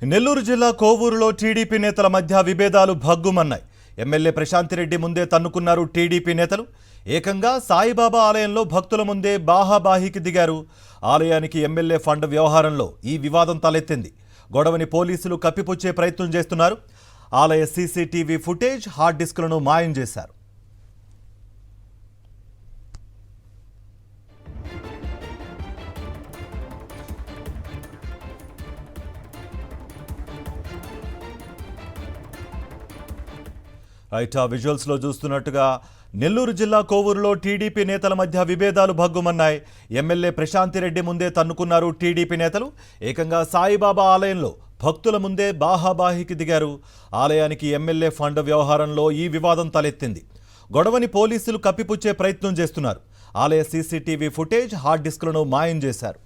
నెల్లూరు జిల్లా కోవూరులో టీడీపీ నేతల మధ్య విభేదాలు భగ్గుమన్నాయి. ఎమ్మెల్యే ప్రశాంత్ రెడ్డి ముందే తన్నుకున్నారు టీడీపీ నేతలు. ఏకంగా సాయిబాబా ఆలయంలో భక్తుల ముందే బాహాబాహికి దిగారు. ఆలయానికి ఎమ్మెల్యే ఫండ్ వ్యవహారంలో ఈ వివాదం తలెత్తింది. గొడవని పోలీసులు కప్పిపుచ్చే ప్రయత్నం చేస్తున్నారు. ఆలయ సీసీటీవీ ఫుటేజ్, హార్డ్ డిస్కులను మాయం చేశారు. రైట్, ఆ విజువల్స్లో చూస్తున్నట్టుగా నెల్లూరు జిల్లా కోవూరులో టీడీపీ నేతల మధ్య విభేదాలు భగ్గుమన్నాయి. ఎమ్మెల్యే ప్రశాంత్ రెడ్డి ముందే తన్నుకున్నారు టీడీపీ నేతలు. ఏకంగా సాయిబాబా ఆలయంలో భక్తుల ముందే బాహాబాహికి దిగారు. ఆలయానికి ఎమ్మెల్యే ఫండ్ వ్యవహారంలో ఈ వివాదం తలెత్తింది. గొడవని పోలీసులు కప్పిపుచ్చే ప్రయత్నం చేస్తున్నారు. ఆలయ సీసీటీవీ ఫుటేజ్, హార్డ్ డిస్కులను మాయం చేశారు.